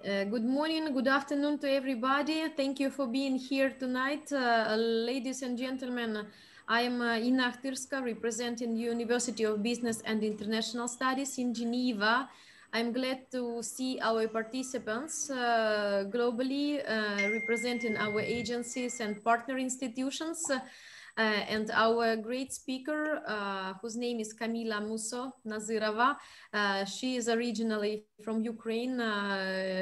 Good morning, good afternoon to everybody. Thank you for being here tonight. Ladies and gentlemen, I am Inna Akhtirska, representing University of Business and International Studies in Geneva. I'm glad to see our participants globally, representing our agencies and partner institutions. And our great speaker, whose name is Kamila Muso Nazirova. She is originally from Ukraine,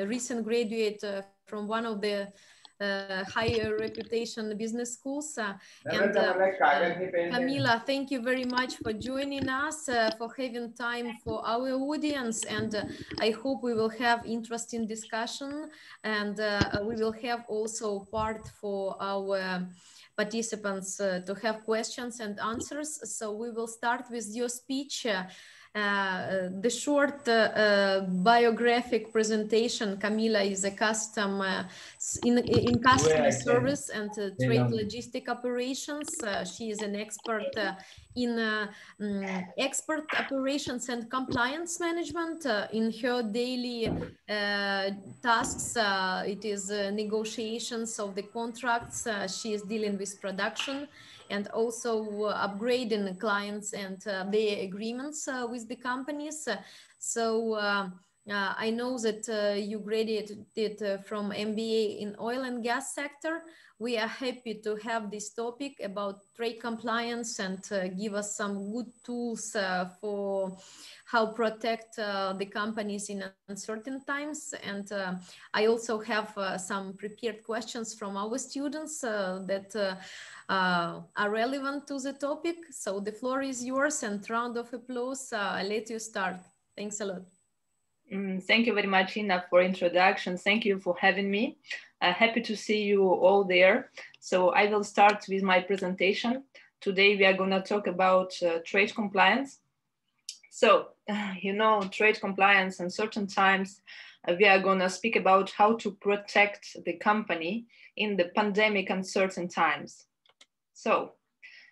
recent graduate from one of the higher reputation business schools. Kamila, thank you very much for joining us, for having time for our audience, and I hope we will have interesting discussion, and we will have also part for our participants to have questions and answers. So we will start with your speech. The short biographic presentation. Kamila is a in customer service and trade logistic operations. She is an expert in export operations and compliance management. In her daily tasks, it is negotiations of the contracts. She is dealing with production and also upgrading clients and their agreements with the companies. So I know that you graduated from MBA in oil and gas sector. We are happy to have this topic about trade compliance and give us some good tools for how protect the companies in uncertain times. And I also have some prepared questions from our students that are relevant to the topic. So the floor is yours, and round of applause. I'll let you start. Thanks a lot. Thank you very much, Inna, for introduction. Thank you for having me. Happy to see you all there. So I will start with my presentation. Today we are going to talk about trade compliance. So, trade compliance, and certain times we are going to speak about how to protect the company in the pandemic uncertain times. So,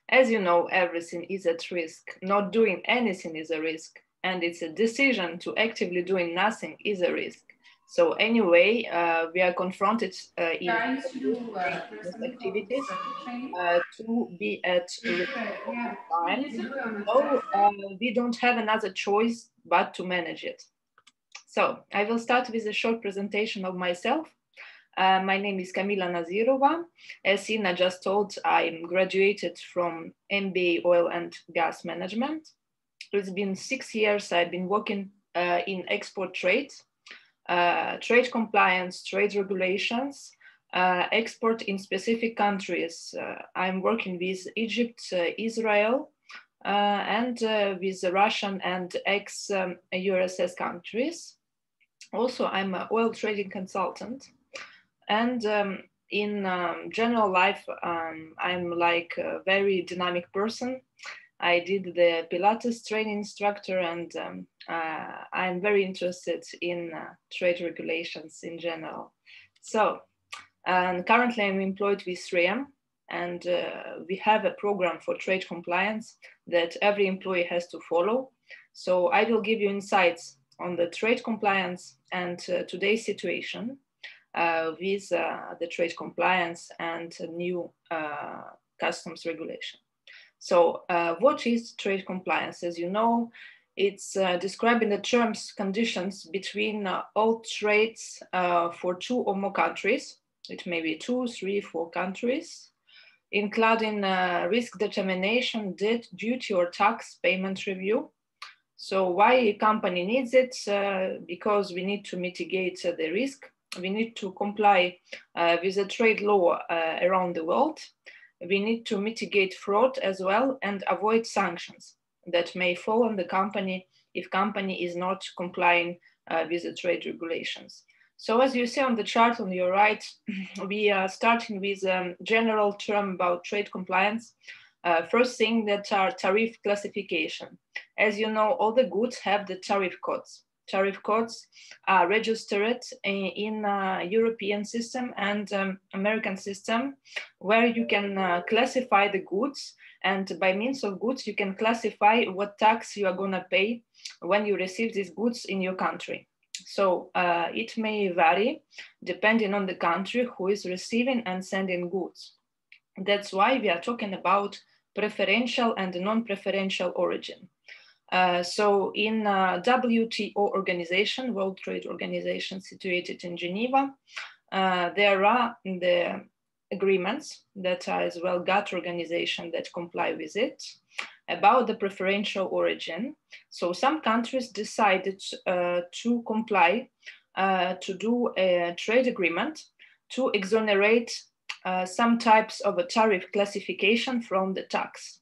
as you know, everything is at risk. Not doing anything is a risk. And it's a decision to actively doing nothing is a risk. So anyway, we are confronted in activities to be at risk time. So we don't have another choice but to manage it. So I will start with a short presentation of myself. My name is Kamila Nazirova. As Inna just told, I'm graduated from MBA Oil and Gas Management. It's been 6 years I've been working in export trade, trade compliance, trade regulations, export in specific countries. I'm working with Egypt, Israel, and with the Russian and ex-URSS countries. Also, I'm an oil trading consultant. And in general life, I'm like a very dynamic person. I did the Pilates training instructor, and I'm very interested in trade regulations in general. So currently I'm employed with 3M, and we have a program for trade compliance that every employee has to follow. So I will give you insights on the trade compliance and today's situation with the trade compliance and new customs regulation. So what is trade compliance? As you know, it's describing the terms, conditions between all trades for 2 or more countries. It may be 2, 3, 4 countries, including risk determination, debt, duty, or tax payment review. So why a company needs it? Because we need to mitigate the risk. We need to comply with the trade law around the world. We need to mitigate fraud as well and avoid sanctions that may fall on the company if company is not complying with the trade regulations. So as you see on the chart on your right, we are starting with a general term about trade compliance. First thing, that are tariff classification. As you know, all the goods have the tariff codes. Tariff codes are registered in European system and American system, where you can classify the goods, and by means of goods you can classify what tax you are going to pay when you receive these goods in your country. So it may vary depending on the country who is receiving and sending goods. That's why we are talking about preferential and non-preferential origin. So in WTO organization, World Trade Organization situated in Geneva, there are the agreements that are as well GATT organization that comply with it about the preferential origin. So some countries decided to comply, to do a trade agreement to exonerate some types of a tariff classification from the tax.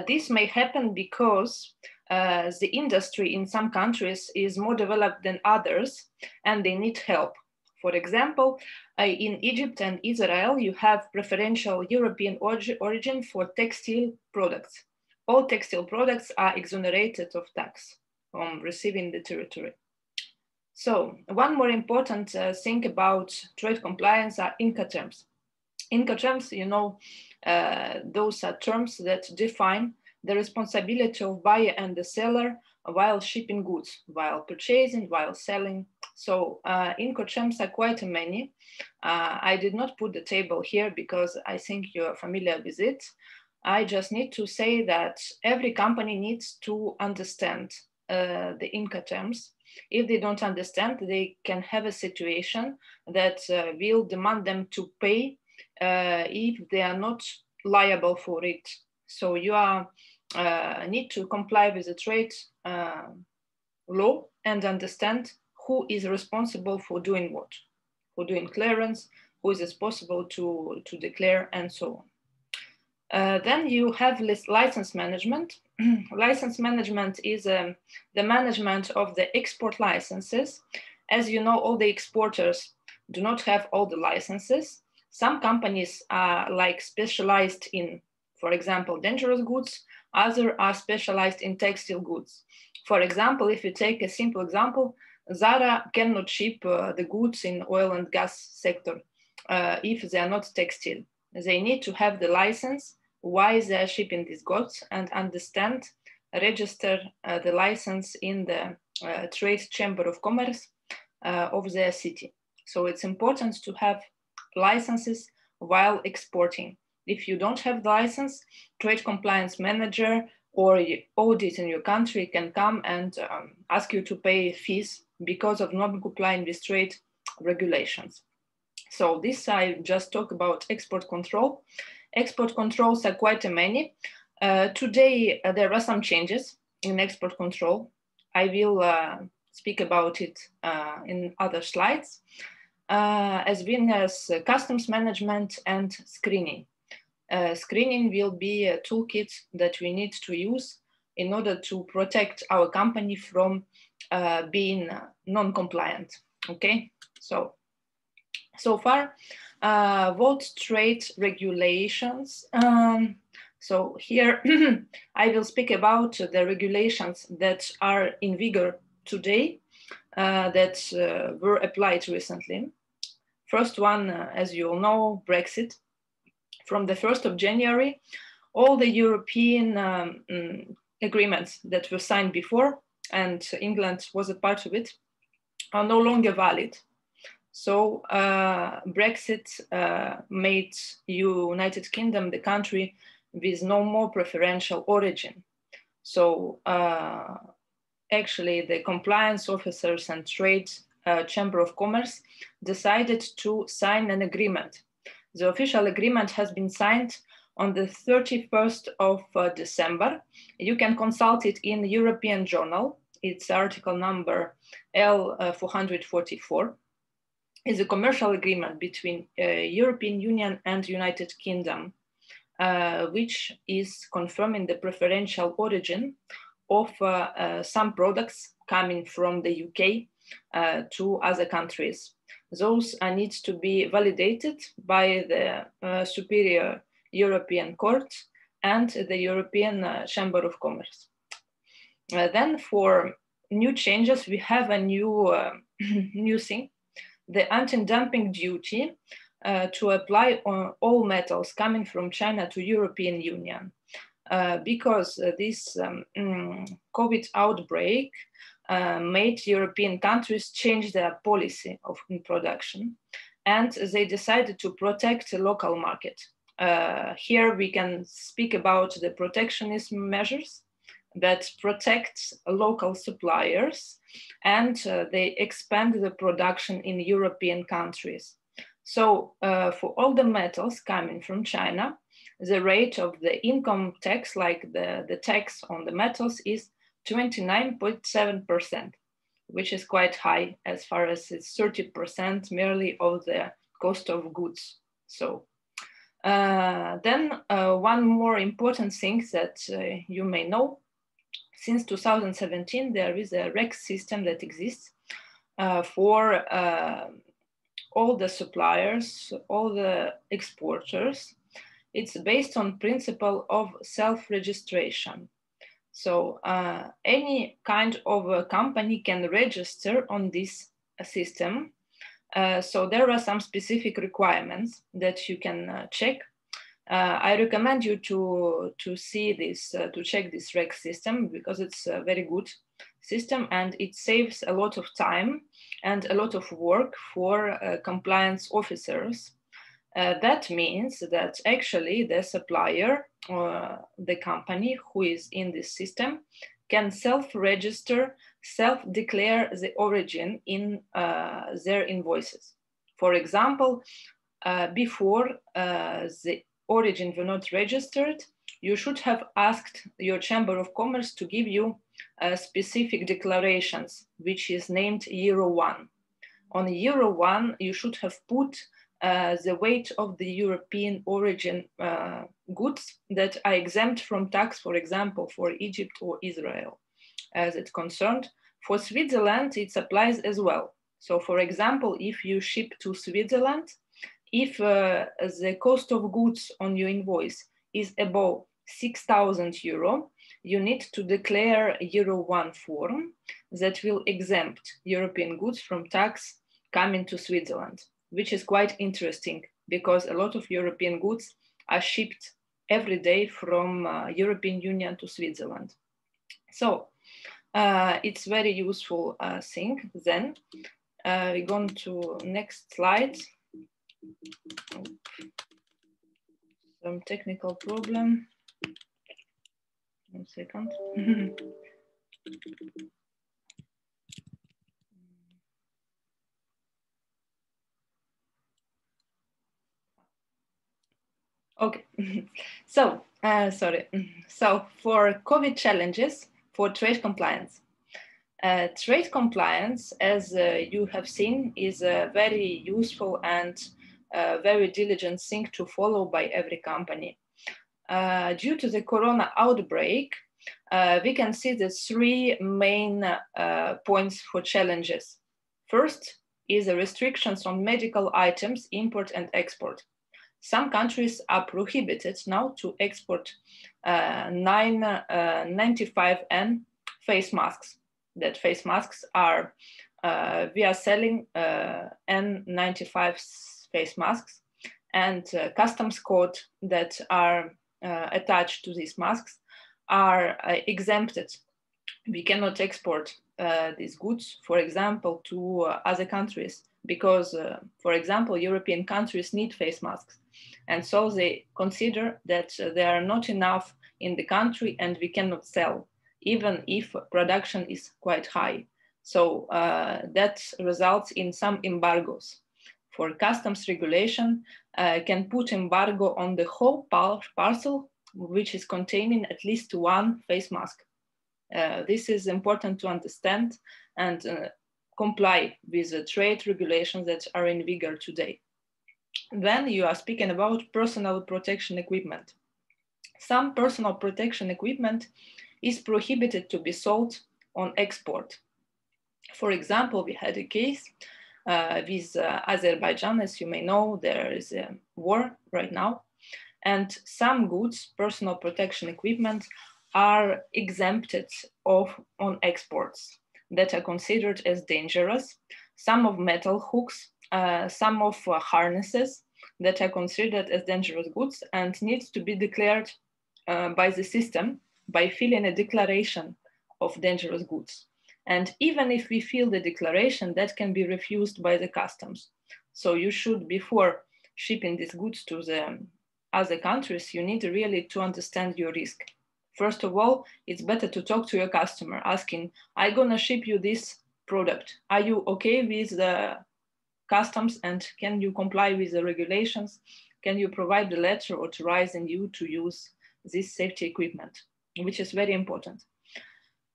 This may happen because the industry in some countries is more developed than others and they need help. For example, in Egypt and Israel, you have preferential European origin for textile products. All textile products are exonerated of tax from receiving the territory. So one more important thing about trade compliance are Incoterms. Incoterms, you know, those are terms that define the responsibility of buyer and the seller while shipping goods, while purchasing, while selling. So Incoterms are quite many. I did not put the table here because I think you're familiar with it. I just need to say that every company needs to understand the Incoterms. If they don't understand, they can have a situation that will demand them to pay if they are not liable for it. So you need to comply with the trade law and understand who is responsible for doing what, for doing clearance, who is responsible to declare, and so on. Then you have license management. License management is the management of the export licenses. As you know, all the exporters do not have all the licenses. Some companies are like specialized in, for example, dangerous goods. Others are specialized in textile goods. For example, if you take a simple example, Zara cannot ship the goods in oil and gas sector if they are not textile. They need to have the license why they are shipping these goods and understand, register the license in the Trade Chamber of Commerce of their city. So it's important to have licenses while exporting. If you don't have the license, trade compliance manager or audit in your country can come and ask you to pay fees because of not complying with trade regulations. So this I just talk about export control. Export controls are quite many. Today, there are some changes in export control. I will speak about it in other slides, as well as customs management and screening. Screening will be a toolkit that we need to use in order to protect our company from being non-compliant, okay? So far, World Trade Regulations. So here I will speak about the regulations that are in vigor today that were applied recently. First one, as you all know, Brexit. From the 1st of January, all the European agreements that were signed before, and England was a part of it, are no longer valid. So Brexit made United Kingdom the country with no more preferential origin. So actually the compliance officers and Trade Chamber of Commerce decided to sign an agreement. The official agreement has been signed on the 31st of December. You can consult it in the European Journal. It's article number L444. Is a commercial agreement between European Union and United Kingdom, which is confirming the preferential origin of some products coming from the UK to other countries. Those need to be validated by the Superior European Court and the European Chamber of Commerce. Then for new changes, we have a new, new thing. The anti-dumping duty to apply on all metals coming from China to European Union. Because this COVID outbreak made European countries change their policy in production, and they decided to protect the local market. Here we can speak about the protectionism measures that protect local suppliers, and they expand the production in European countries. So for all the metals coming from China, the rate of the income tax, like the tax on the metals, is 29.7%, which is quite high as far as it's 30% merely of the cost of goods. So then one more important thing that you may know, since 2017, there is a REX system that exists for all the suppliers, all the exporters. It's based on principle of self-registration. So any kind of a company can register on this system. So there are some specific requirements that you can check. I recommend you to see this, to check this REX system, because it's a very good system and it saves a lot of time and a lot of work for compliance officers. That means that actually the supplier or the company who is in this system can self-register, self-declare the origin in their invoices. For example, before the origin were not registered, you should have asked your Chamber of Commerce to give you specific declarations, which is named Euro 1. On Euro 1, you should have put the weight of the European origin goods that are exempt from tax, for example, for Egypt or Israel, as it's concerned. For Switzerland, it applies as well. So for example, if you ship to Switzerland, if the cost of goods on your invoice is above 6,000 euro, you need to declare Euro 1 form that will exempt European goods from tax coming to Switzerland, which is quite interesting because a lot of European goods are shipped every day from European Union to Switzerland. So it's very useful thing. Then we go to next slide. Some technical problem. 1 second. Okay, so sorry. So for COVID challenges for trade compliance. Trade compliance, as you have seen, is a very useful and very diligent thing to follow by every company. Due to the corona outbreak, we can see the three main points for challenges. First is the restrictions on medical items, import and export. Some countries are prohibited now to export 995N face masks. That face masks are, we are selling N95 face masks, and customs code that are attached to these masks are exempted. We cannot export these goods, for example, to other countries because, for example, European countries need face masks. And so they consider that there are not enough in the country and we cannot sell, even if production is quite high. So that results in some embargoes. For customs regulation, can put embargo on the whole parcel, which is containing at least one face mask. This is important to understand and comply with the trade regulations that are in vigor today. Then you are speaking about personal protection equipment. Some personal protection equipment is prohibited to be sold on export. For example, we had a case with Azerbaijan. As you may know, there is a war right now, and some goods, personal protection equipment, are exempted on exports that are considered as dangerous. Some of metal hooks, some of harnesses that are considered as dangerous goods and needs to be declared by the system by filling a declaration of dangerous goods. And even if we fill the declaration, that can be refused by the customs. So you should, before shipping these goods to the other countries, you need really to understand your risk. First of all, it's better to talk to your customer, asking, I'm gonna ship you this product. Are you okay with the customs and can you comply with the regulations? Can you provide the letter authorizing you to use this safety equipment, which is very important.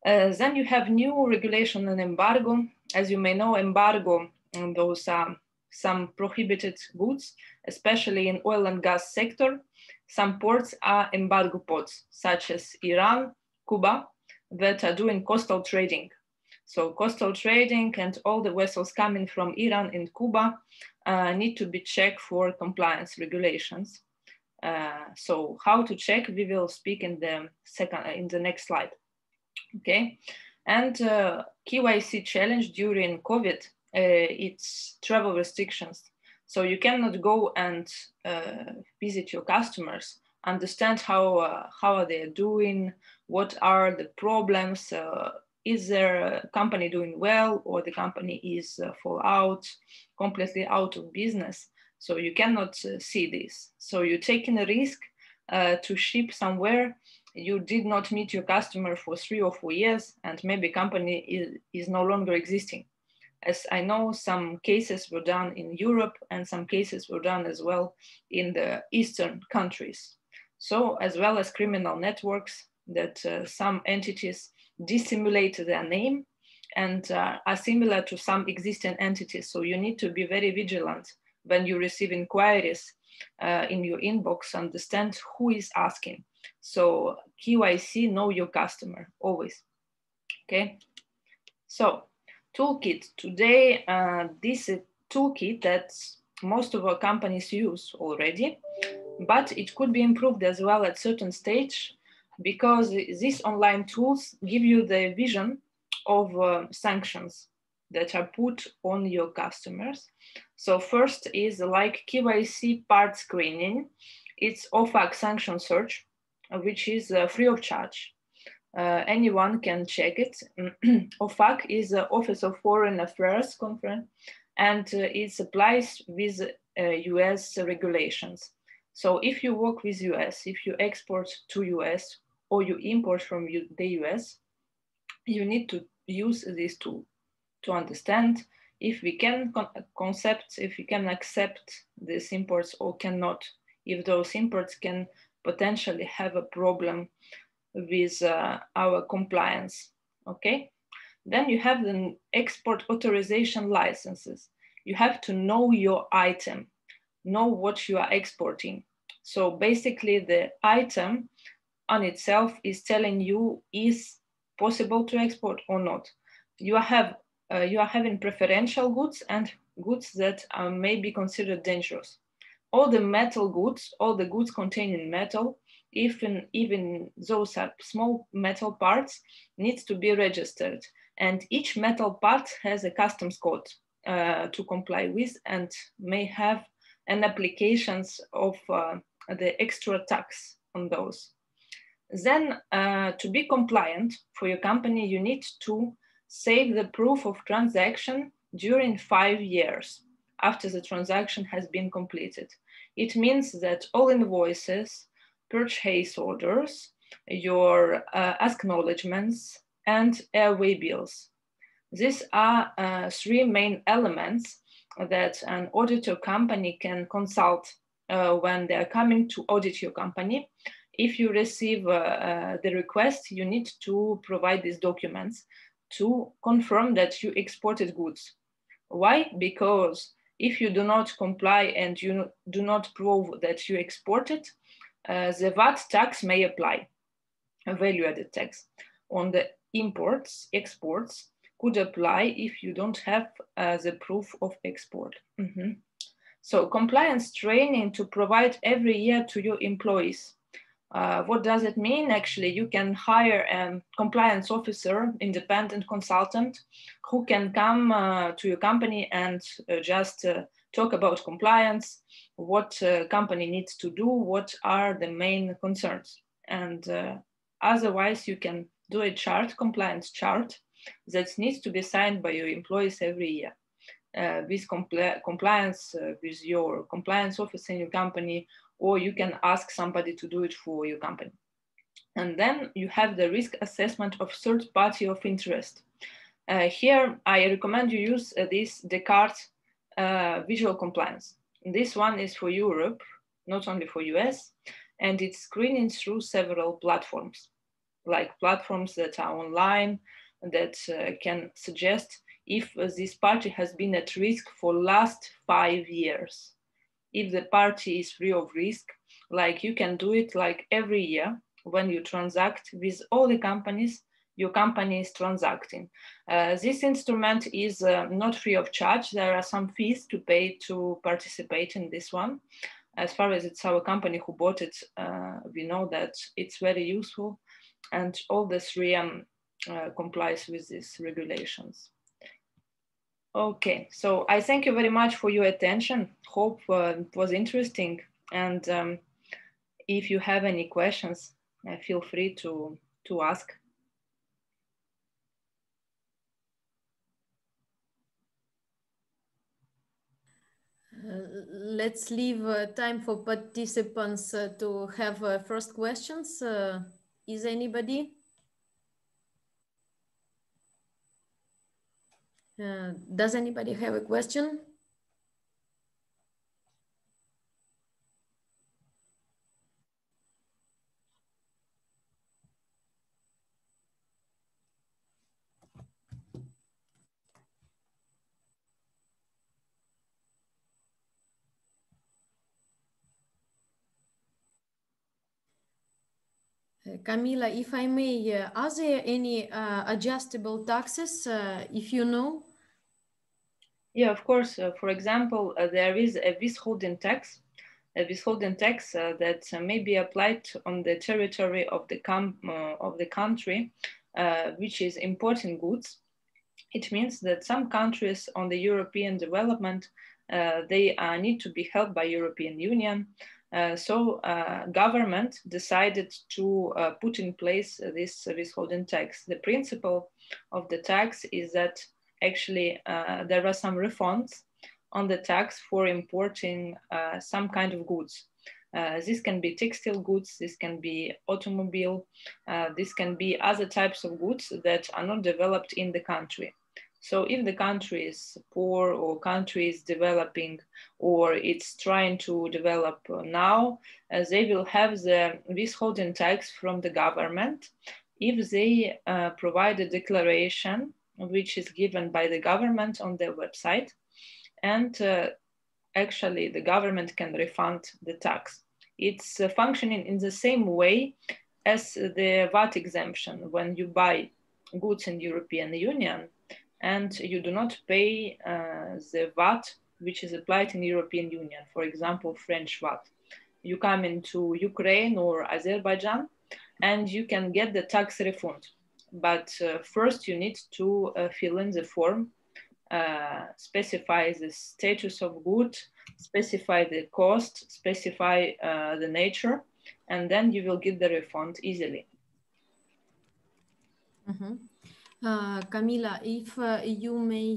Then you have new regulation on embargo. As you may know, embargo, those are some prohibited goods, especially in oil and gas sector. Some ports are embargo ports, such as Iran, Cuba, that are doing coastal trading. So coastal trading and all the vessels coming from Iran and Cuba need to be checked for compliance regulations. So how to check, we will speak in the next slide. Okay, and KYC challenge during COVID, it's travel restrictions. So you cannot go and visit your customers, understand how are they doing, what are the problems, is their company doing well, or the company is completely out of business. So you cannot see this. So you're taking a risk to ship somewhere. You did not meet your customer for 3 or 4 years, and maybe company is no longer existing. As I know, some cases were done in Europe and some cases were done as well in the Eastern countries. So as well as criminal networks that some entities dissimulate their name and are similar to some existing entities. So you need to be very vigilant when you receive inquiries in your inbox, understand who is asking. So KYC, know your customer, always, okay? So toolkit, today, this is a toolkit that most of our companies use already, but it could be improved as well at certain stage because these online tools give you the vision of sanctions that are put on your customers. So first is like KYC part screening. It's OFAC sanction search, which is free of charge. Anyone can check it. OFAC is the Office of Foreign Affairs conference, and it applies with US regulations. So if you work with US, if you export to US or you import from the US, you need to use this tool to understand if we can if we can accept these imports or cannot, if those imports can potentially have a problem with our compliance, okay? Then you have the export authorization licenses. You have to know your item, know what you are exporting. So basically the item on itself is telling you is possible to export or not. You are having preferential goods and goods that may be considered dangerous. All the metal goods, all the goods containing metal, even those are small metal parts, needs to be registered. And each metal part has a customs code to comply with and may have an applications of the extra tax on those. Then to be compliant for your company, you need to save the proof of transaction during 5 years after the transaction has been completed. It means that all invoices, purchase orders, your acknowledgements, and airway bills. These are 3 main elements that an auditor company can consult when they're coming to audit your company. If you receive the request, you need to provide these documents to confirm that you exported goods. Why? Because if you do not comply and you do not prove that you exported, the VAT tax may apply, a value-added tax on the imports, exports could apply if you don't have the proof of export. So compliance training to provide every year to your employees. What does it mean? Actually, you can hire a compliance officer, independent consultant, who can come to your company and just talk about compliance, what company needs to do, what are the main concerns. And otherwise, you can do a chart, compliance chart, that needs to be signed by your employees every year. With compliance with your compliance officer in your company, or you can ask somebody to do it for your company. And then you have the risk assessment of third party of interest. Here, I recommend you use this Descartes visual compliance. This one is for Europe, not only for US, and it's screening through several platforms, like platforms that are online, that can suggest if this party has been at risk for last 5 years. If the party is free of risk, like you can do it like every year when you transact with all the companies your company is transacting. This instrument is not free of charge. There are some fees to pay to participate in this one. As far as it's our company who bought it, we know that it's very useful, and all the 3M complies with these regulations. Okay, so I thank you very much for your attention. Hope it was interesting. And if you have any questions, feel free to ask. Let's leave time for participants to have first questions. Is anybody? Does anybody have a question? Camila, if I may, are there any adjustable taxes, if you know? Yeah, of course. For example, there is a withholding tax. A withholding tax that may be applied on the territory of the country, which is importing goods. It means that some countries on the European development, they need to be helped by European Union. So government decided to put in place this withholding tax. The principle of the tax is that actually there are some refunds on the tax for importing some kind of goods. This can be textile goods, this can be automobile, this can be other types of goods that are not developed in the country. So if the country is poor or country is developing or it's trying to develop now, they will have the withholding tax from the government if they provide a declaration which is given by the government on their website, and actually the government can refund the tax. It's functioning in the same way as the VAT exemption when you buy goods in European Union and you do not pay the VAT which is applied in European Union, for example, French VAT. You come into Ukraine or Azerbaijan and you can get the tax refund. But first you need to fill in the form, specify the status of good, specify the cost, specify the nature, and then you will get the refund easily. Mm-hmm. Camila, if you may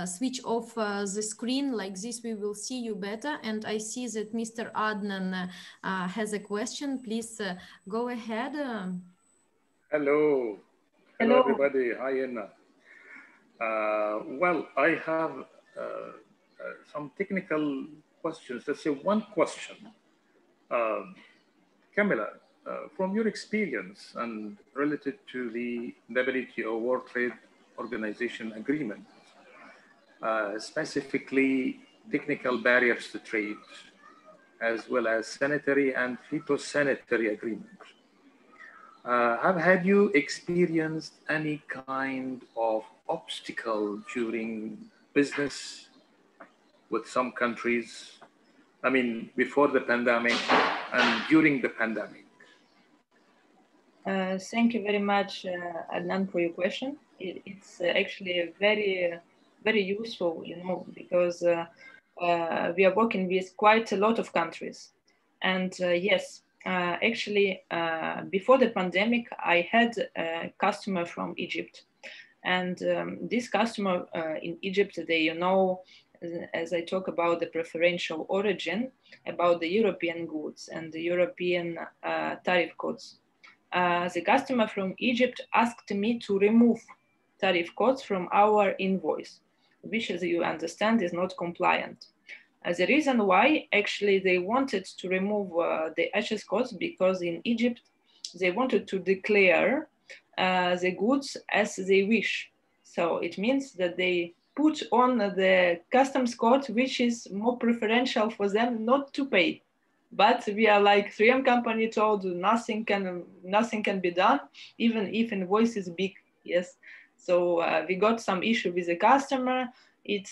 switch off the screen like this, we will see you better. And I see that Mr. Adnan has a question. Please go ahead. Hello. Hello, everybody. Hi, Anna. Well, I have some technical questions. Let's say one question. Camila, from your experience and related to the WTO World Trade Organization agreement, specifically technical barriers to trade, as well as sanitary and phytosanitary agreements, have you experienced any kind of obstacle during business with some countries? I mean, before the pandemic and during the pandemic? Thank you very much, Adnan, for your question. It's actually very, very useful, you know, because we are working with quite a lot of countries. And yes, actually, before the pandemic, I had a customer from Egypt. And this customer in Egypt, they, you know, as I talk about the preferential origin, about the European goods and the European tariff codes. The customer from Egypt asked me to remove tariff codes from our invoice, which, as you understand, is not compliant. The reason why actually they wanted to remove the HS codes, because in Egypt, they wanted to declare the goods as they wish. So it means that they put on the customs code, which is more preferential for them not to pay. But we are like 3M company told nothing can be done, even if invoice is big. Yes. So we got some issue with the customer. It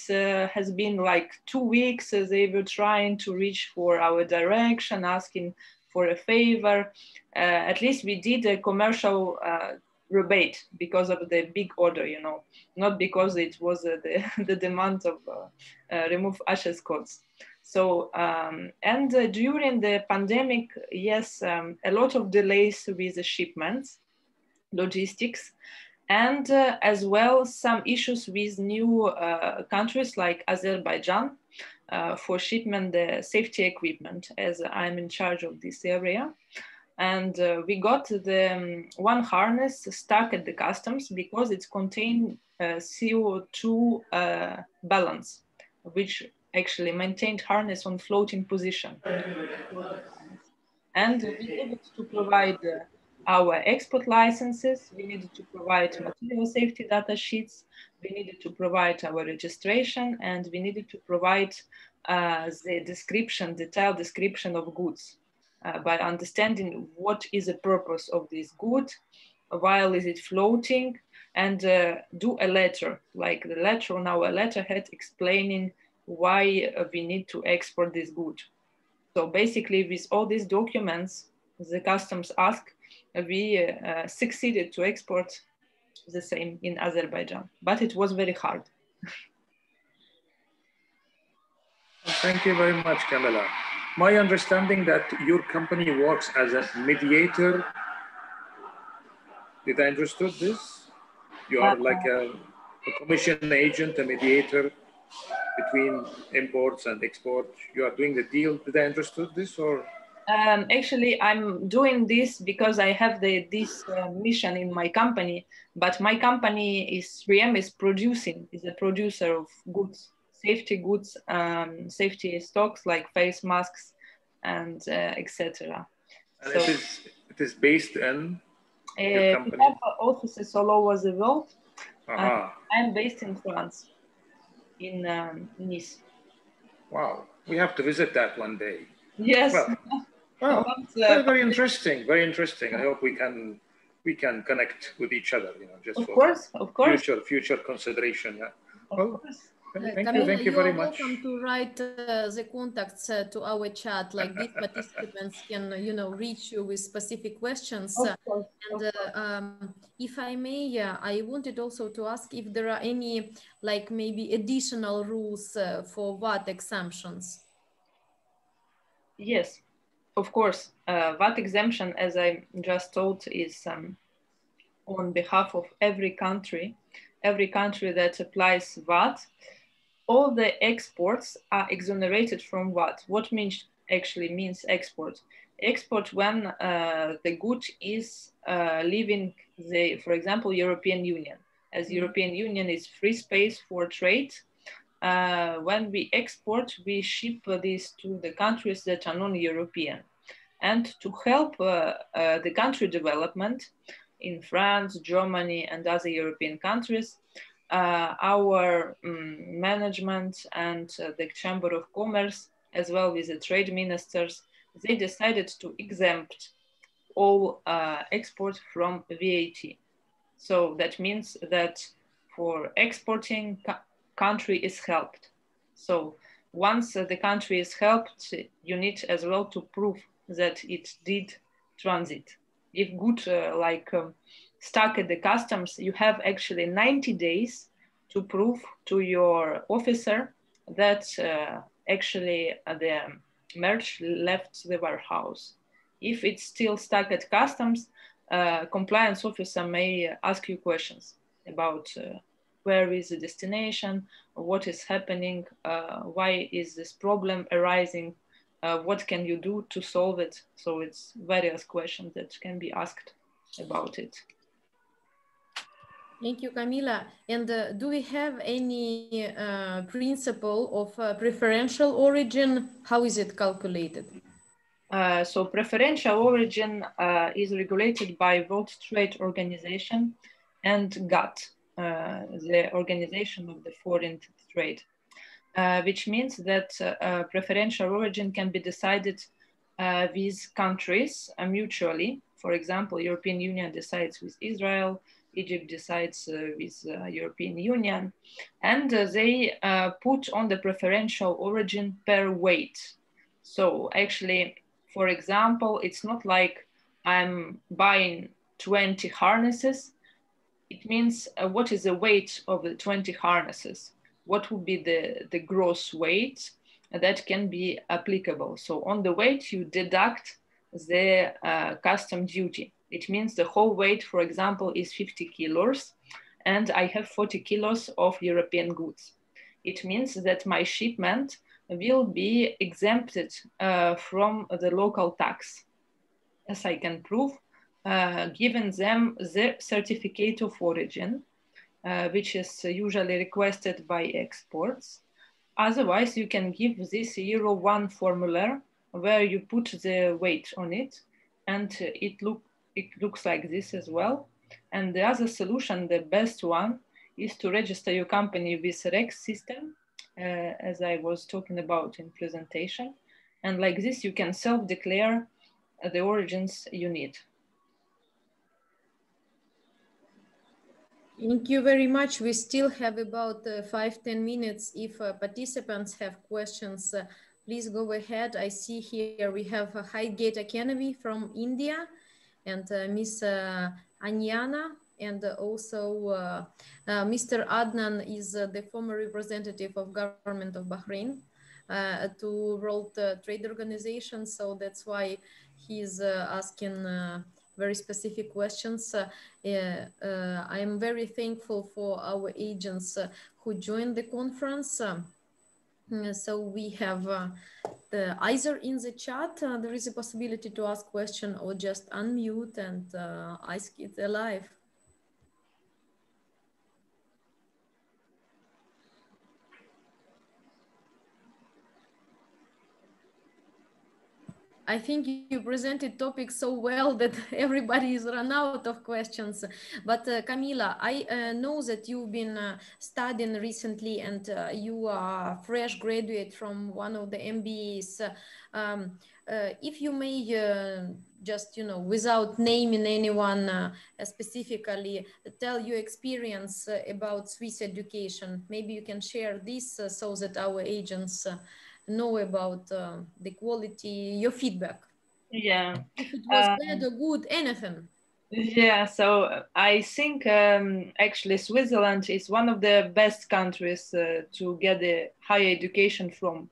has been like 2 weeks. They were trying to reach for our direction, asking for a favor. At least we did a commercial rebate because of the big order, you know, not because it was the demand of remove HS codes. So, and during the pandemic, yes, a lot of delays with the shipments, logistics, and as well some issues with new countries like Azerbaijan for shipment the safety equipment, as I'm in charge of this area. And we got the one harness stuck at the customs because it contained CO2 balance, which actually maintained harness on floating position. And we needed to provide our export licenses, we needed to provide material safety data sheets, we needed to provide our registration, and we needed to provide the description, detailed description of goods by understanding what is the purpose of this good, while is it floating, and do a letter, like the letter on our letterhead explaining why we need to export this good. So basically with all these documents, the customs ask, we succeeded to export the same in Azerbaijan, but it was very hard. Thank you very much, Kamila. My understanding that your company works as a mediator. Did I understood this? You are like a commission agent, a mediator between imports and export. You are doing the deal. Did I understood this or? Actually, I'm doing this because I have this mission in my company, but my company is 3M is a producer of goods, safety goods, safety stocks like face masks and etc. So it is based in your company? We have offices all over the world. I'm based in France, in Nice. Wow, we have to visit that one day. Yes. Well, very interesting. Very interesting. I hope we can connect with each other. You know, just of course. Future consideration. Yeah. Well, thank you very much. You're welcome to write the contacts to our chat. Like these participants can, you know, reach you with specific questions. And if I may, I wanted also to ask if there are any, like maybe additional rules for VAT exemptions. Yes. Of course, VAT exemption, as I just told, is on behalf of every country that applies VAT. All the exports are exonerated from VAT. What means export? Export when the good is leaving for example, European Union. As European Union is free space for trade, when we export, we ship this to the countries that are non-European. And to help the country development in France, Germany, and other European countries, our management and the Chamber of Commerce, as well with the trade ministers, they decided to exempt all exports from VAT. So that means that for exporting, country is helped. So once the country is helped, you need as well to prove that it did transit. If good stuck at the customs, you have actually 90 days to prove to your officer that actually the merch left the warehouse. If it's still stuck at customs, compliance officer may ask you questions about where is the destination, what is happening, why is this problem arising, what can you do to solve it? So it's various questions that can be asked about it. Thank you, Camila. And do we have any principle of preferential origin? How is it calculated? So preferential origin is regulated by World Trade Organization and GATT, the Organization of the Foreign Trade, which means that preferential origin can be decided with countries mutually. For example, European Union decides with Israel, Egypt decides with European Union, and they put on the preferential origin per weight. So actually, for example, it's not like I'm buying 20 harnesses. It means what is the weight of the 20 harnesses? What would be the gross weight that can be applicable? So on the weight, you deduct the custom duty. It means the whole weight, for example, is 50 kilos, and I have 40 kilos of European goods. It means that my shipment will be exempted from the local tax, as I can prove, giving them the certificate of origin, which is usually requested by exports. Otherwise, you can give this Euro 1 formula where you put the weight on it, and it looks like this as well. And the other solution, the best one, is to register your company with REX system, as I was talking about in presentation. And like this, you can self-declare the origins you need. Thank you very much. We still have about 5-10 minutes. If participants have questions, please go ahead. I see here we have Highgate Academy from India and Miss Anyana, and also Mr. Adnan is the former representative of government of Bahrain to World Trade Organization. So that's why he's asking very specific questions. I am very thankful for our agents who joined the conference. So we have either in the chat, there is a possibility to ask question, or just unmute and ask it live. I think you presented topics so well that everybody is run out of questions. But Camila, I know that you've been studying recently, and you are a fresh graduate from one of the MBAs. If you may just, without naming anyone specifically, tell your experience about Swiss education. Maybe you can share this so that our agents know about the quality, your feedback. Yeah. If it was bad or good, anything. Yeah, so I think actually Switzerland is one of the best countries to get a higher education from.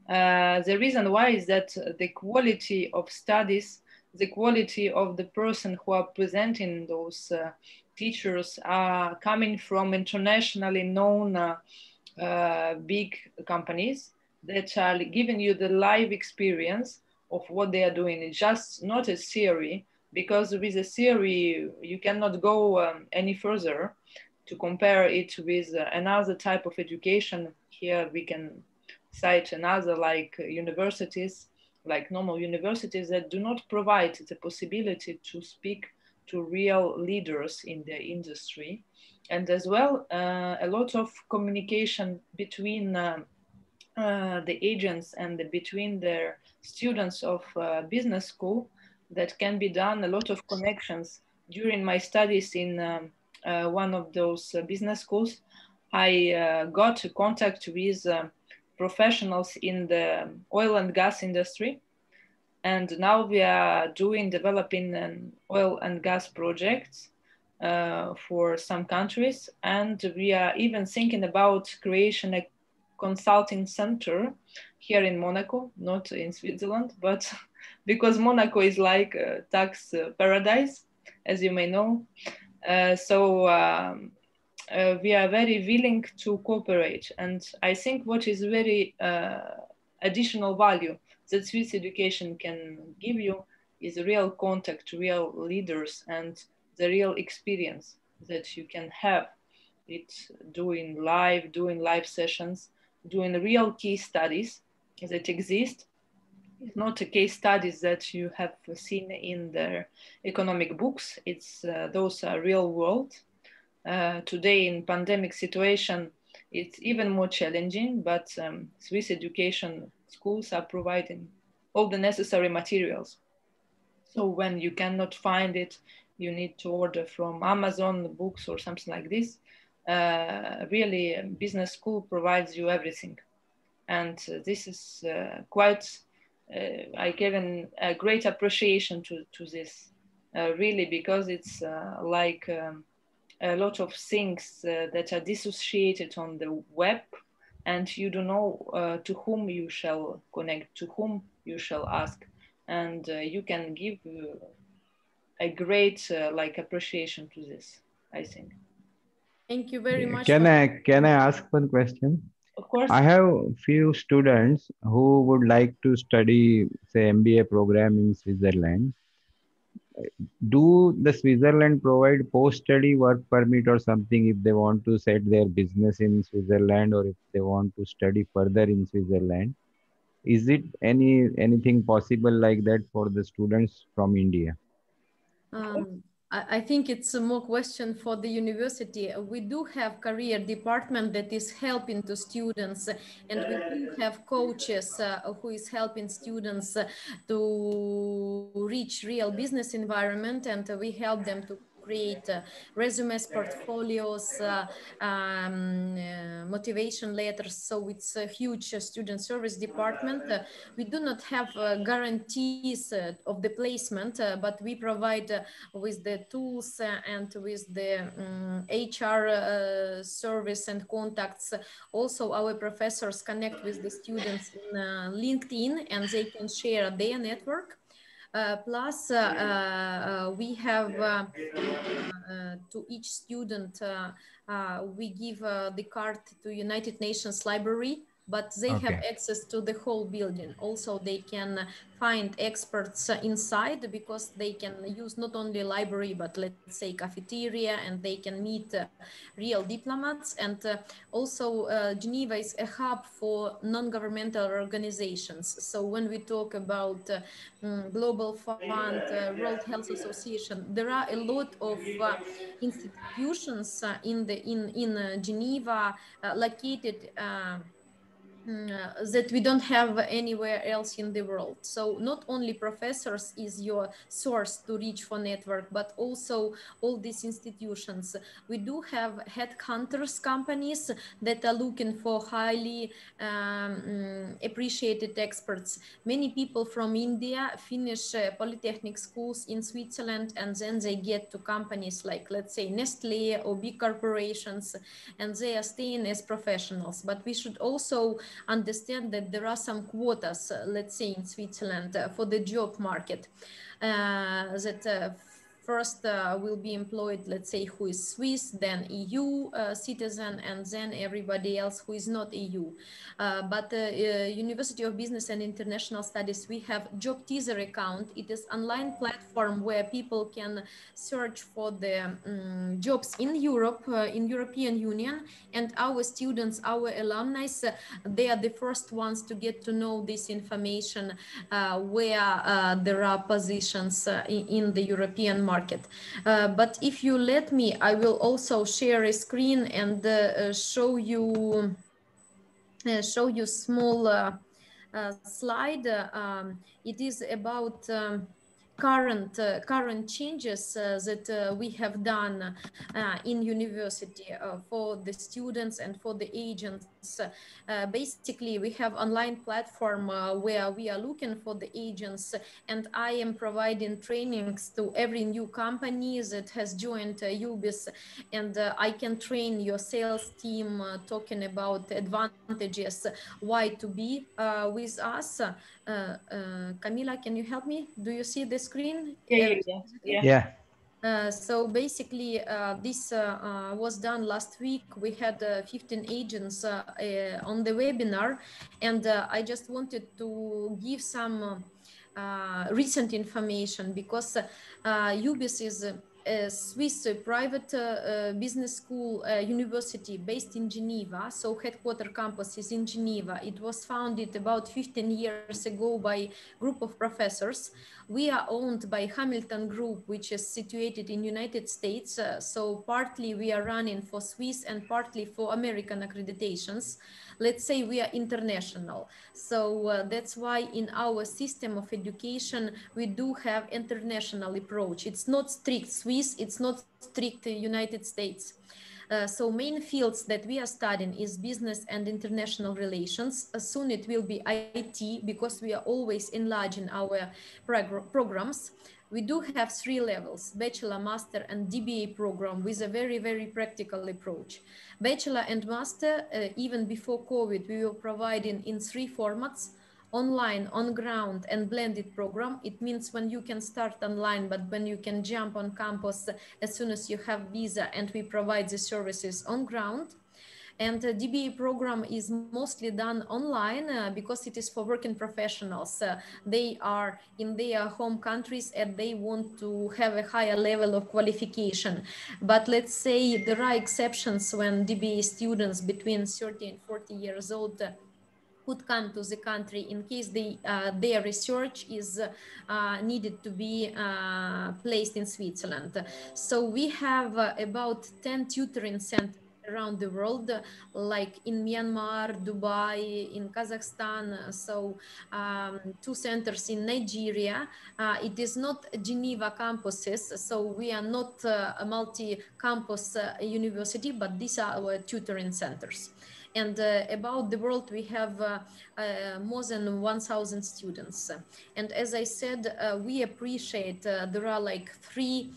The reason why is that the quality of studies, the quality of the person who are presenting those teachers are coming from internationally known big companies that are giving you the live experience of what they are doing. It's just not a theory, because with a theory, you cannot go any further to compare it with another type of education. Here we can cite another, like universities, like normal universities that do not provide the possibility to speak to real leaders in the industry. And as well, a lot of communication between the agents and between their students of business school that can be done, a lot of connections. During my studies in one of those business schools, I got contact with professionals in the oil and gas industry. And now we are developing an oil and gas project for some countries. And we are even thinking about creation a consulting center here in Monaco, not in Switzerland, but because Monaco is like a tax paradise, as you may know. We are very willing to cooperate. And I think what is very additional value that Swiss education can give you is real contact, real leaders, and the real experience that you can have it doing live sessions, doing real case studies that exist. It's not a case studies that you have seen in the economic books. It's those are real world. Today in pandemic situation, it's even more challenging, but Swiss education schools are providing all the necessary materials. So when you cannot find it, you need to order from Amazon books or something like this. Really, business school provides you everything. And this is quite, I given a great appreciation to this, really, because it's like a lot of things that are dissociated on the web, and you don't know to whom you shall connect, to whom you shall ask. And you can give a great like appreciation to this, I think. Thank you very much. Can I ask one question? Of course. I have few students who would like to study, say, MBA program in Switzerland. Do the Switzerland provide post-study work permit or something if they want to set their business in Switzerland, or if they want to study further in Switzerland? Is it anything possible like that for the students from India? I think it's a more question for the university. We do have career department that is helping to students, and we do have coaches who is helping students to reach real business environment, and we help them to create resumes, portfolios, motivation letters. So it's a huge student service department. We do not have guarantees of the placement, but we provide with the tools and with the HR service and contacts. Also, our professors connect with the students in LinkedIn, and they can share their network. Plus, we have to each student, we give the card to United Nations Library, but they have access to the whole building. Also, they can find experts inside, because they can use not only library, but let's say cafeteria, and they can meet real diplomats. And also Geneva is a hub for non-governmental organizations. So when we talk about Global Fund, World Health Association, there are a lot of institutions in Geneva located that we don't have anywhere else in the world. So not only professors is your source to reach for network, but also all these institutions. We do have headhunters companies that are looking for highly appreciated experts. Many people from India finish polytechnic schools in Switzerland, and then they get to companies like, let's say, Nestle or big corporations, and they are staying as professionals. But we should also understand that there are some quotas, let's say in Switzerland, for the job market, that first will be employed, let's say, who is Swiss, then EU citizen, and then everybody else who is not EU. But University of Business and International Studies, we have Job Teaser account. It is online platform where people can search for the jobs in Europe, in European Union, and our students, our alumni, they are the first ones to get to know this information, where there are positions in the European market. But if you let me, I will also share a screen and show you small slide. It is about current changes that we have done in university for the students and for the agents. Basically, we have online platform where we are looking for the agents, and I am providing trainings to every new company that has joined UBIS, and I can train your sales team talking about advantages, why to be with us. Camila, can you help me? Do you see the screen? Yeah. So basically, this was done last week. We had 15 agents on the webinar, and I just wanted to give some recent information because UBIS is a Swiss private business school university based in Geneva. So headquarter campus is in Geneva. It was founded about 15 years ago by a group of professors. We are owned by Hamilton Group, which is situated in United States. So partly we are running for Swiss and partly for American accreditations. Let's say we are international. So that's why in our system of education, we do have international approach. It's not strict Swiss, it's not strict United States. So main fields that we are studying is business and international relations. Soon it will be IT, because we are always enlarging our programs. We do have 3 levels: bachelor, master, and DBA program with a very, very practical approach. Bachelor and master, even before COVID, we were providing in 3 formats: online, on ground, and blended program. It means when you can start online, but when you can jump on campus as soon as you have visa, and we provide the services on ground. And the DBA program is mostly done online because it is for working professionals. They are in their home countries and they want to have a higher level of qualification. But let's say there are exceptions when DBA students between 30 and 40 years old could come to the country in case their research is needed to be placed in Switzerland. So we have about 10 tutoring centers around the world, like in Myanmar, Dubai, in Kazakhstan. So 2 centers in Nigeria. It is not Geneva campuses, so we are not a multi-campus university, but these are our tutoring centers. And about the world, we have more than 1,000 students. And as I said, we appreciate there are like three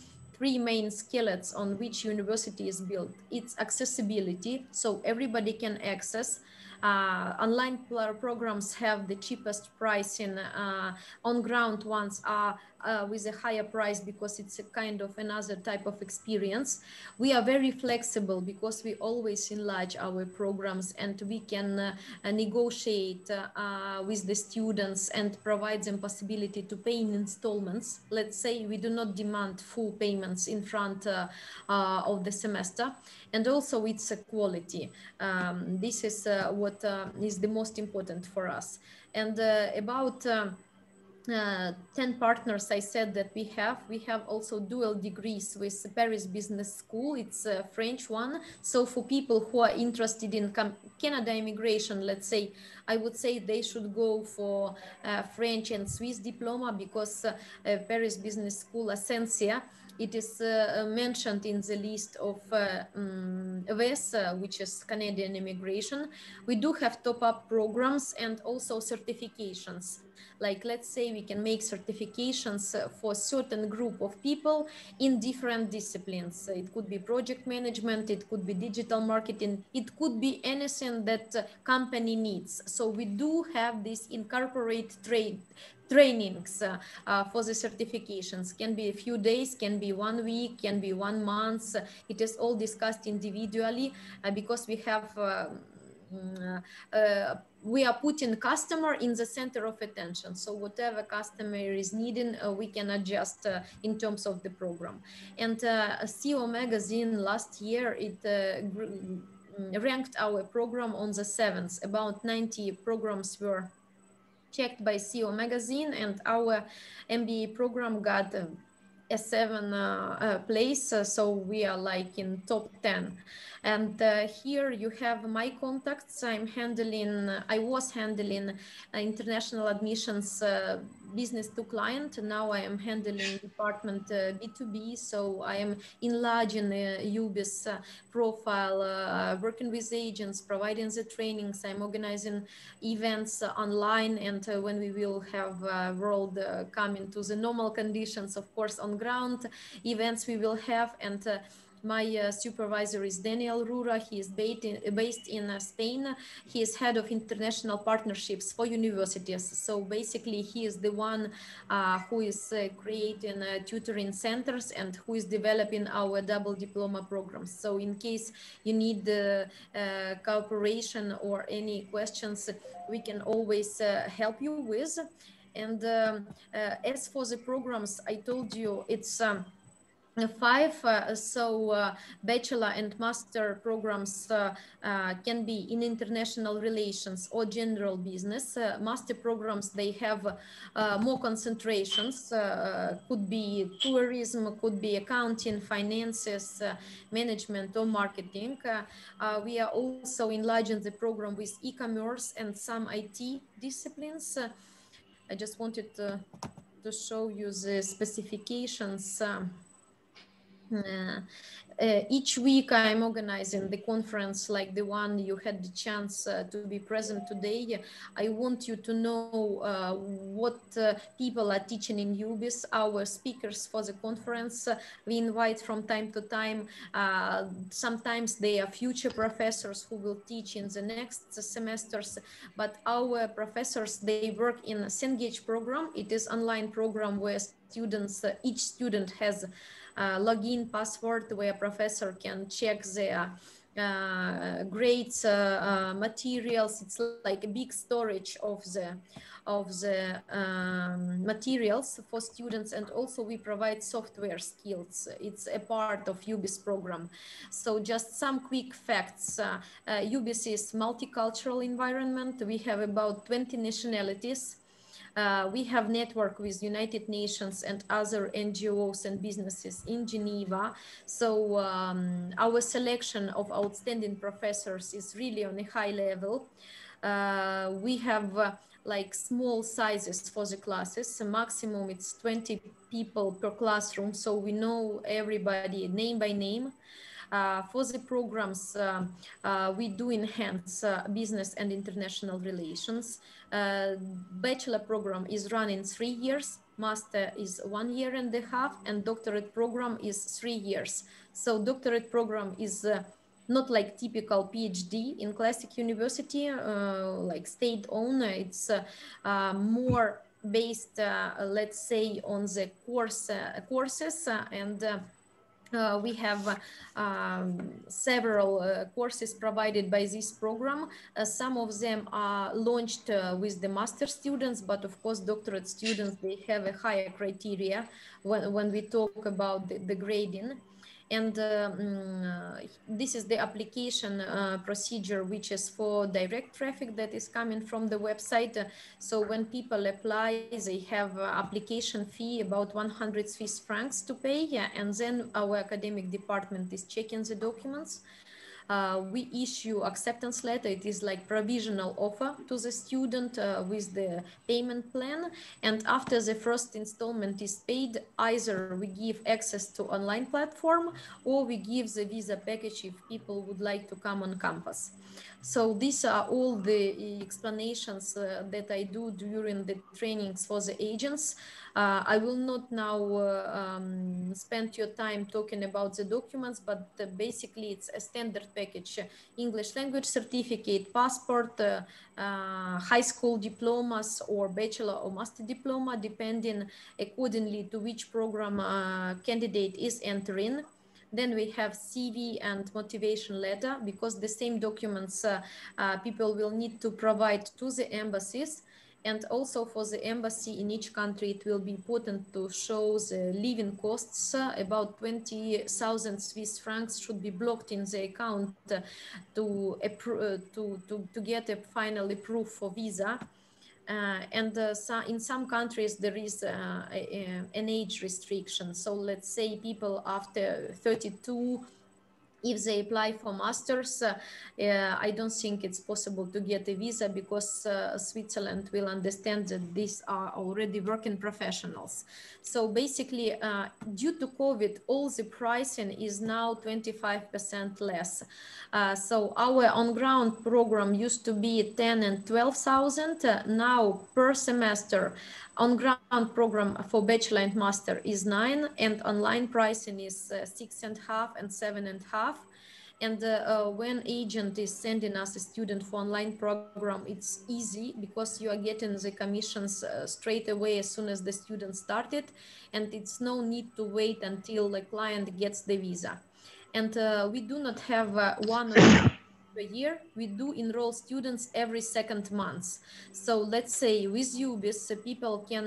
main skeletons on which university is built. It's accessibility, so everybody can access. Online programs have the cheapest pricing. On ground ones are with a higher price because it's a kind of another type of experience. We are very flexible because we always enlarge our programs, and we can negotiate with the students and provide them possibility to pay in installments. Let's say we do not demand full payments in front of the semester. And also it's a quality. This is what is the most important for us. And about 10 partners I said that we have also dual degrees with Paris Business School. It's a French one. So for people who are interested in Canada immigration, let's say, I would say they should go for French and Swiss diploma, because Paris Business School Ascensia, it is mentioned in the list of VES, which is Canadian immigration. We do have top-up programs and also certifications. Like, let's say we can make certifications for a certain group of people in different disciplines. It could be project management, it could be digital marketing, it could be anything that company needs. So we do have this incorporate trainings for the certifications. Can be a few days, can be 1 week, can be 1 month. It is all discussed individually because we have we are putting customer in the center of attention. So whatever customer is needing, we can adjust in terms of the program. And CEO Magazine last year, it ranked our program on the 7th. About 90 programs were checked by CEO Magazine, and our MBA program got a 7th place. So we are like in top 10. And here you have my contacts. I was handling international admissions business to client. Now I am handling department B2B, so I am enlarging UBIS profile, working with agents, providing the trainings. I'm organizing events online, and when we will have world coming to the normal conditions, of course, on ground events we will have. And my supervisor is Daniel Rura. He is based in Spain. He is head of international partnerships for universities. So basically, he is the one who is creating tutoring centers and who is developing our double diploma programs. So in case you need cooperation or any questions, we can always help you with. And as for the programs, I told you it's 5, bachelor and master programs can be in international relations or general business. Master programs, they have more concentrations, could be tourism, could be accounting, finances, management, or marketing. We are also enlarging the program with e-commerce and some IT disciplines. I just wanted to show you the specifications. Each week I'm organizing the conference like the one you had the chance to be present today. I want you to know what people are teaching in UBIS, our speakers for the conference. We invite from time to time, sometimes they are future professors who will teach in the next semesters, but our professors, they work in Cengage program. It is online program where students, each student has login password where professor can check their grades, materials. It's like a big storage of the materials for students, and also we provide software skills. It's a part of UBIS program. So just some quick facts. UBIS is multicultural environment. We have about 20 nationalities. We have network with United Nations and other NGOs and businesses in Geneva. So our selection of outstanding professors is really on a high level. We have like small sizes for the classes. The maximum it's 20 people per classroom. So we know everybody name by name. For the programs, we do enhance business and international relations. Bachelor program is running 3 years, master is 1.5 years, and doctorate program is 3 years. So doctorate program is not like typical PhD in classic university, like state-owned. It's more based, let's say, on the courses and we have several courses provided by this program. Some of them are launched with the master students, but of course doctorate students, they have a higher criteria when we talk about the grading. And this is the application procedure, which is for direct traffic that is coming from the website. So when people apply, they have application fee about 100 Swiss francs to pay. And then our academic department is checking the documents. We issue acceptance letter. It is like provisional offer to the student with the payment plan. And after the first installment is paid, either we give access to online platform or we give the visa package if people would like to come on campus. So these are all the explanations that I do during the trainings for the agents. I will not now spend your time talking about the documents, but basically it's a standard package: English language certificate, passport, high school diplomas or bachelor or master diploma, depending accordingly to which program candidate is entering. Then we have CV and motivation letter, because the same documents people will need to provide to the embassies. And also for the embassy in each country, it will be important to show the living costs. About 20,000 Swiss francs should be blocked in the account to get a final approval for visa. In some countries, there is an age restriction. So let's say people after 32 If they apply for masters, I don't think it's possible to get a visa, because Switzerland will understand that these are already working professionals. So basically, due to COVID, all the pricing is now 25% less. So our on-ground program used to be 10 and 12,000. Now per semester, on-ground program for bachelor and master is 9, and online pricing is 6.5 and 7.5. And when agent is sending us a student for online program, it's easy because you are getting the commissions straight away as soon as the student started, and it's no need to wait until the client gets the visa. And we do not have one or two per year. We do enroll students every second month. So let's say with UBIS, people can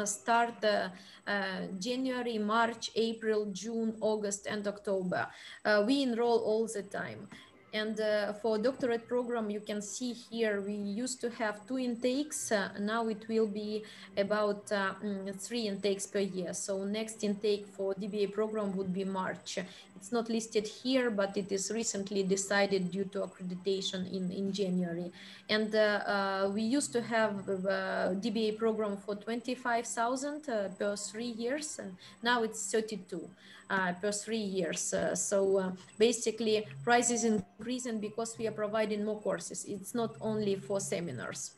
start January, March, April, June, August, and October. We enroll all the time. And for doctorate program, you can see here, we used to have 2 intakes. Now it will be about 3 intakes per year. So next intake for DBA program would be March. It's not listed here, but it is recently decided due to accreditation in January. And we used to have a DBA program for 25,000 per 3 years, and now it's 32 per 3 years. So basically, price is increasing because we are providing more courses. It's not only for seminars.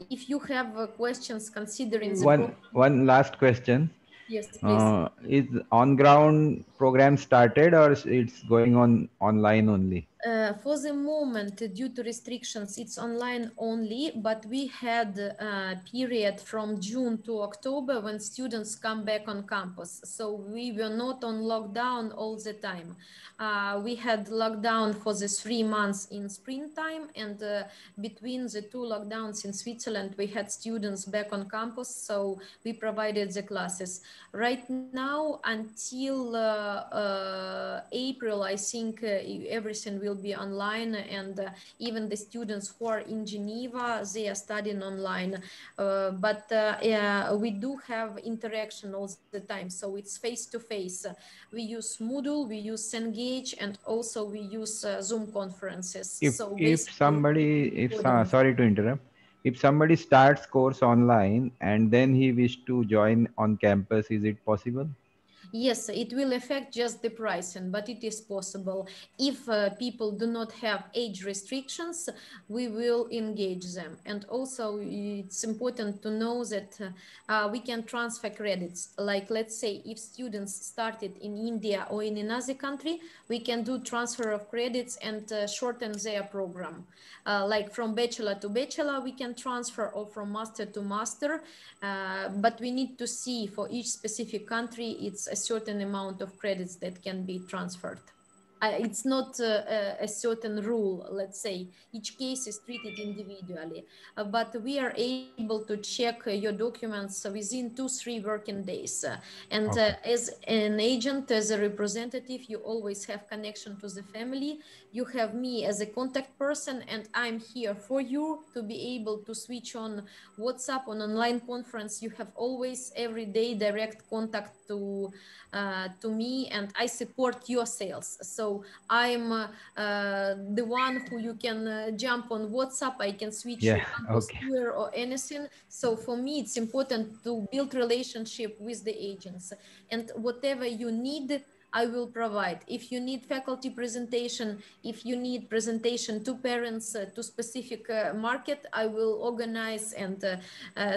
If you have questions considering the one last question. Yes, please. Is on ground program started, or it's going on online only? For the moment, due to restrictions, it's online only, but we had a period from June to October when students come back on campus. So we were not on lockdown all the time. We had lockdown for the 3 months in springtime, and between the 2 lockdowns in Switzerland, we had students back on campus, so we provided the classes. Right now, until April, I think everything will be online, and even the students who are in Geneva, they are studying online. But we do have interaction all the time, so it's face-to-face. We use Moodle, we use Cengage, and also we use Zoom conferences. If somebody, sorry to interrupt, if somebody starts course online and then he wish to join on campus, is it possible? Yes, it will affect just the pricing, but it is possible. If people do not have age restrictions, we will engage them. And also it's important to know that we can transfer credits. Like, let's say if students started in India or in another country, we can do transfer of credits and shorten their program. Like from bachelor to bachelor, we can transfer, or from master to master. But we need to see for each specific country, it's a certain amount of credits that can be transferred. It's not a certain rule, let's say. Each case is treated individually, but we are able to check your documents within 2-3 working days. And Okay. as an agent, as a representative, you always have connection to the family. You have me as a contact person, and I'm here for you to be able to switch on WhatsApp, on online conference. You have always every day direct contact to me, and I support your sales. So I'm the one who you can jump on WhatsApp. I can switch your campus tour or anything. So for me, it's important to build relationship with the agents, and whatever you need, I will provide. If you need faculty presentation, if you need presentation to parents, to specific market, I will organize and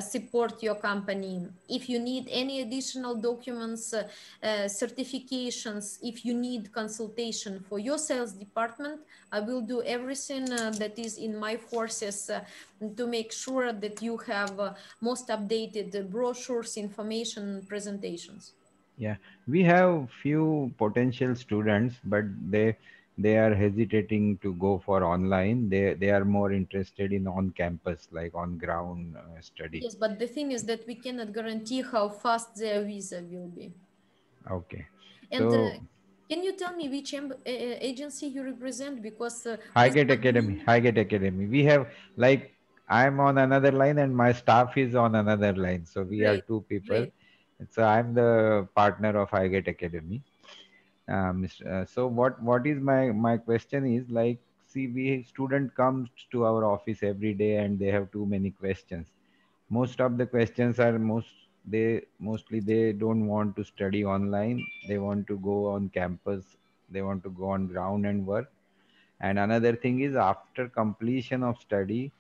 support your company. If you need any additional documents, certifications, if you need consultation for your sales department, I will do everything that is in my forces to make sure that you have most updated brochures, information, presentations. Yeah, we have few potential students, but they are hesitating to go for online. They are more interested in on campus, like on ground study. Yes, but the thing is that we cannot guarantee how fast their visa will be. Okay. And can you tell me which agency you represent? Because Highgate Academy. Highgate Academy. We have, like, I'm on another line and my staff is on another line. So we are Great, 2 people. great. So I'm the partner of Highgate Academy. So what is my question is like, see, we student comes to our office every day and they have too many questions. Most of the questions are mostly they don't want to study online. They want to go on campus. They want to go on ground and work. And another thing is, after completion of study,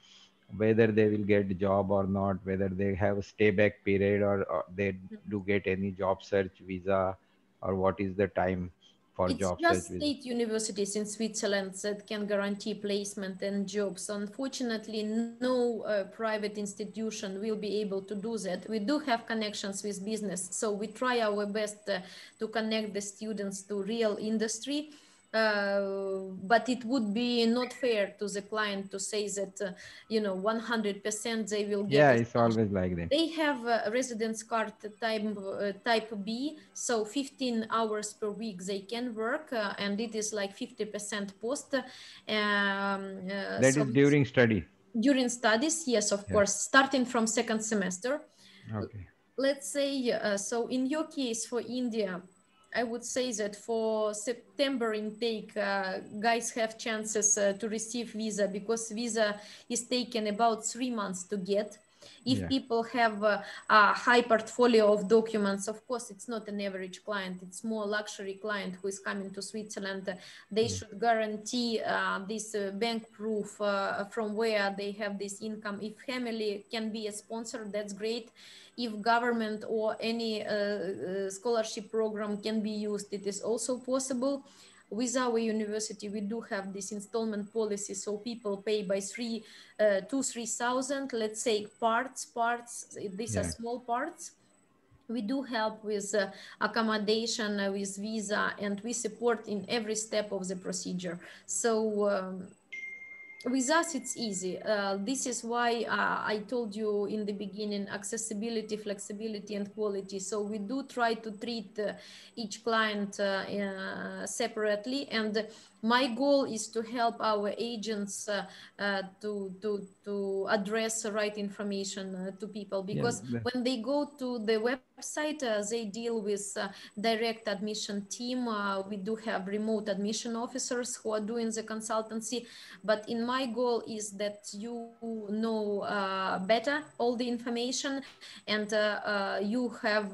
whether they will get job or not, whether they have a stay back period, or they do get any job search visa, or what is the time for It's job search just visa. state universities in Switzerland that can guarantee placement and jobs. Unfortunately, no private institution will be able to do that. We do have connections with business, so we try our best to connect the students to real industry. But it would be not fair to the client to say that 100% they will get Yeah, a it's scholarship. always like that. They have a residence card type B, so 15 hours per week they can work, and it is like 50% post. That So is during study. during studies, yes, of Yeah. course, starting from second semester. Okay. Let's say, so in your case for India, I would say that for September intake, guys have chances to receive visa, because visa is taken about 3 months to get. If Yeah. people have a high portfolio of documents, of course, it's not an average client, it's more luxury client who is coming to Switzerland. They should guarantee this bank proof from where they have this income. If family can be a sponsor, that's great. If government or any scholarship program can be used, it is also possible. With our university, we do have this installment policy, so people pay by 3,000, let's say parts. These are Yeah. small parts. We do help with accommodation, with visa, and we support in every step of the procedure. So with us it's easy. This is why I told you in the beginning, accessibility, flexibility, and quality. So we do try to treat each client separately, and my goal is to help our agents to address the right information to people, Yeah. because when they go to the website, they deal with direct admission team. We do have remote admission officers who are doing the consultancy, but in my goal is that you know better all the information, and you have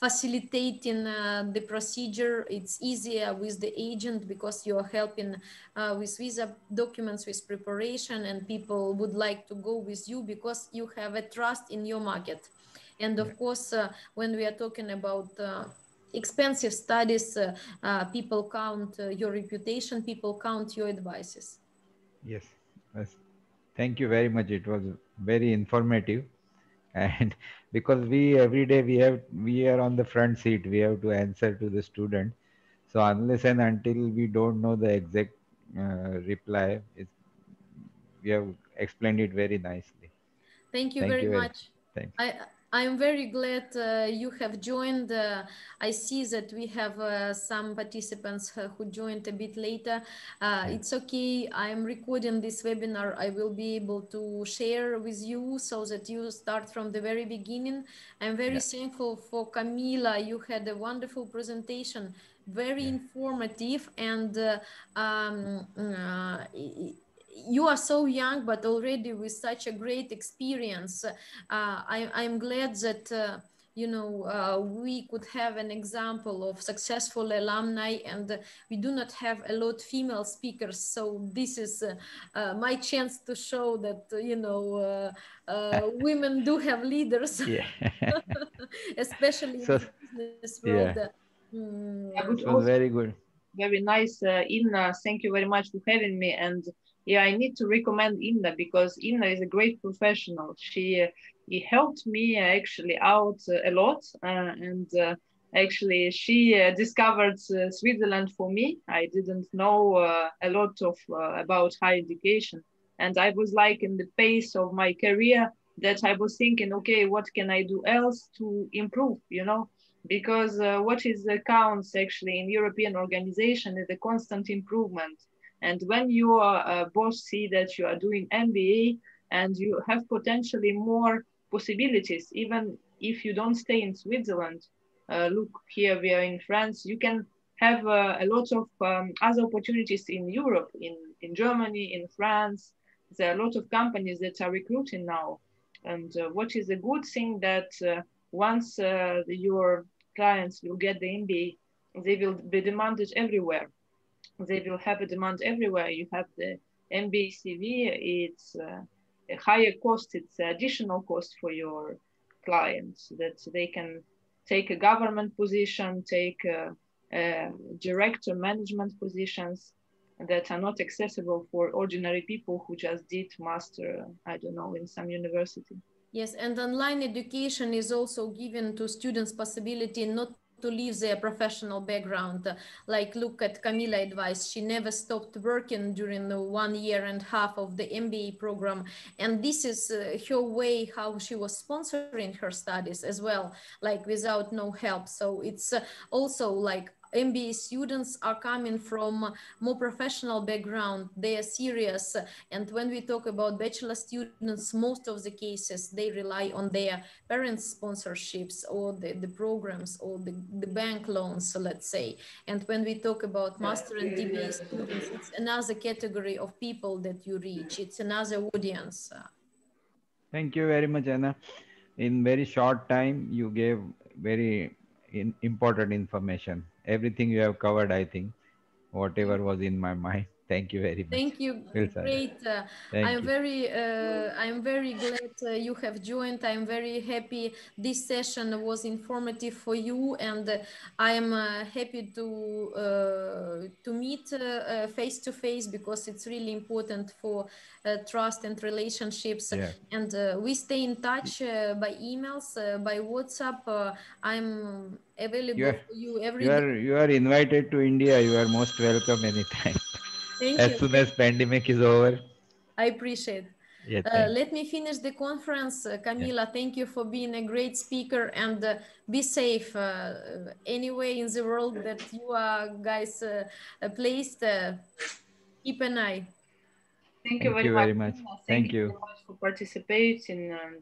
facilitating the procedure. It's easier with the agent because you're helping with visa documents, with preparation, and people would like to go with you because you have a trust in your market. And of course, when we are talking about expensive studies, people count your reputation, people count your advices. Yes. Yes. Thank you very much. It was very informative. And because we every day we are on the front seat, we have to answer to the student. So unless and until we don't know the exact reply, we have explained it very nicely. Thank you Thank very you very. much. Thanks. I am very glad you have joined. I see that we have some participants who joined a bit later. It's okay. I am recording this webinar. I will be able to share with you so that you start from the very beginning. I'm very Yeah. thankful for Camila. You had a wonderful presentation, very Yeah. informative, and you are so young, but already with such a great experience. I'm glad that we could have an example of successful alumni, and we do not have a lot female speakers. So this is my chance to show that women do have leaders, Yeah. especially in So the business world. yeah, I would it was also very good. very nice, Inna. Thank you very much for having me. And yeah, I need to recommend Inna because Inna is a great professional. She helped me actually out a lot, and actually she discovered Switzerland for me. I didn't know a lot of about higher education, and I was like in the pace of my career that I was thinking, okay, what can I do else to improve? Because what is counts actually in European organization is the constant improvement. And when your boss see that you are doing MBA and you have potentially more possibilities, even if you don't stay in Switzerland, look here, we are in France, you can have a lot of other opportunities in Europe, in Germany, in France. There are a lot of companies that are recruiting now. And what is a good thing that once your clients will get the MBA, they will be demanded everywhere. They will have a demand everywhere. You have the MBA CV, it's a higher cost, it's additional cost for your clients that they can take a government position, take director management positions that are not accessible for ordinary people who just did master, I don't know, in some university. Yes, and online education is also given to students possibility not to leave their professional background. Like look at Camila advice. She never stopped working during the 1.5 years of the MBA program. And this is her way how she was sponsoring her studies as well, like without no help. So it's also like MBA students are coming from more professional background, they are serious. And when we talk about bachelor students, most of the cases, they rely on their parents' sponsorships or the programs or the bank loans, let's say. And when we talk about master and DBA students, it's another category of people that you reach. It's another audience. Thank you very much, Anna. In very short time, you gave very important information. Everything you have covered, I think, whatever was in my mind. Thank you very much. Thank you. Great. I'm very glad you have joined. I'm very happy this session was informative for you, and I am happy to meet face to face, because it's really important for trust and relationships. Yeah. And we stay in touch by emails, by WhatsApp. I'm available for you every day. You are invited to India. You are most welcome anytime. Thank as you. soon as pandemic is over. I appreciate. Yeah, let me finish the conference. Camila, thank you for being a great speaker, and be safe anywhere in the world that you are guys placed. Keep an eye. Thank you very much. Thank you very much for participating, and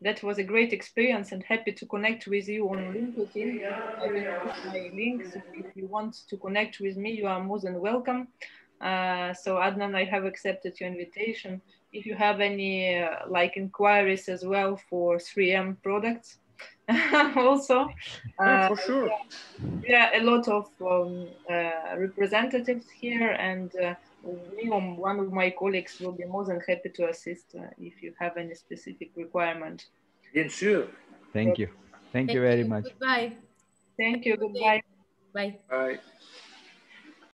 that was a great experience, and happy to connect with you on LinkedIn. I will put my links. If you want to connect with me, you are more than welcome. So Adnan, I have accepted your invitation. If you have any like inquiries as well for 3M products, also. For sure. Yeah, a lot of representatives here, and me or one of my colleagues will be more than happy to assist if you have any specific requirement. Bien sûr. Thank you. Thank you very much. Goodbye. Thank you. Goodbye. Bye. Bye.